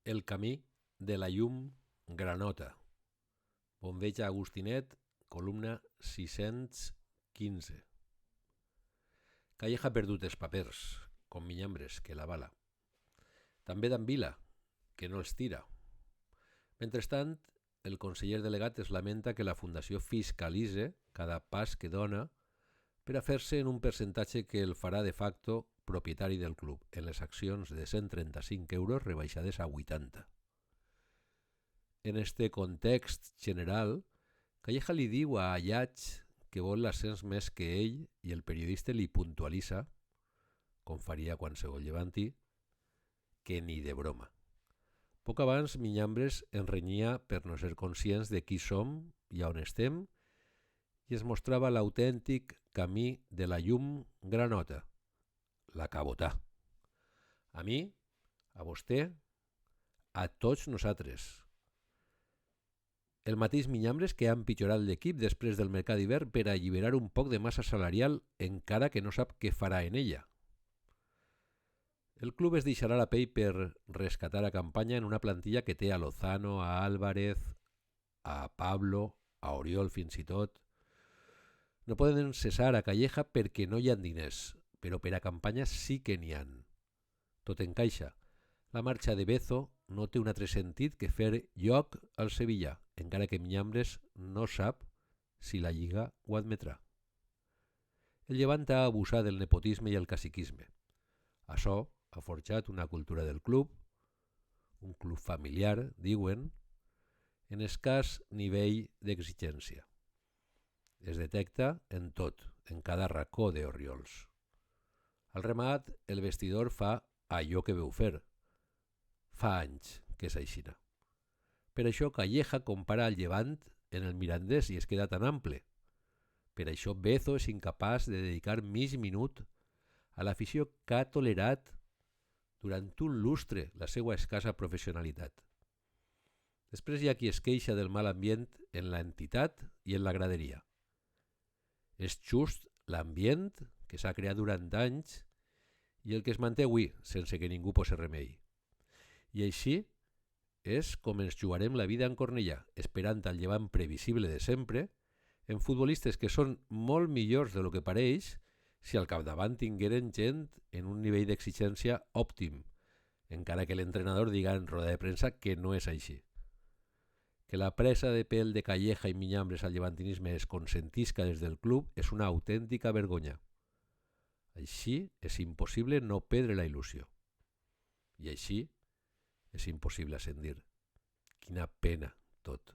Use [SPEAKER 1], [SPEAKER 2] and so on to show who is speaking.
[SPEAKER 1] El camí de la llum granota. Bombeja Agustinet, columna 615. Calleja perdut els papers, com minyambres que la bala. També d'en Vila, que no els tira. Mentrestant, el conseller delegat es lamenta que la Fundació fiscalitze cada pas que dona per a fer-se en un percentatge que el farà de facto propietari del club, en les accions de 135 euros rebaixades a 80. En este context general, Calleja li diu a Ayats que vol l'ascens més que ell i el periodista li puntualitza, com faria qualsevol llevantí, que ni de broma. Poc abans, Minyambres en renyia per no ser conscients de qui som i on estem i es mostrava l'autèntic camí de la llum granota, la cabotà. A mi, a vostè, a tots nosaltres. El mateix Minyambres que ha empitjorat l'equip després del mercat d'hivern per alliberar un poc de massa salarial encara que no sap què farà en ella. El club es deixarà la pell per rescatar a Campanya en una plantilla que té a Lozano, a Álvarez, a Pablo, a Oriol fins i tot. No poden cessar a Calleja perquè no hi ha diners, però per a Campanya sí que n'hi han. Tot encaixa. La marxa de Bezo no té un altre sentit que fer lloc al Sevilla, encara que Minyambres no sap si la Lliga ho admetrà. El Llevant ha abusat del nepotisme i el caciquisme. Això ha forjat una cultura del club, un club familiar, diuen, en escàs nivell d'exigència. Es detecta en tot, en cada racó d'Orriols. Al remat, el vestidor fa allò que veu fer. Fa anys que és aixina. Per això Calleja compara el Llevant en el Mirandés i es queda tan ample. Per això Bezo és incapaç de dedicar mig minut a l'afició que ha tolerat durant un lustre la seva escassa professionalitat. Després hi ha qui es queixa del mal ambient en l'entitat i en la graderia. És just l'ambient que s'ha creat durant anys i el que es manté avui sense que ningú posi remei. I així és com ens jugarem la vida en Cornellà, esperant el Llevant previsible de sempre, en futbolistes que són molt millors de lo que pareix si al capdavant tingueren gent en un nivell d'exigència òptim, encara que l'entrenador diga en roda de premsa que no és així. Que la presa de pèl de Calleja i Minyambres al llevantinisme es consentisca des del club és una autèntica vergonya. Així és impossible no perdre la il·lusió. I així és impossible ascendir. Quina pena tot.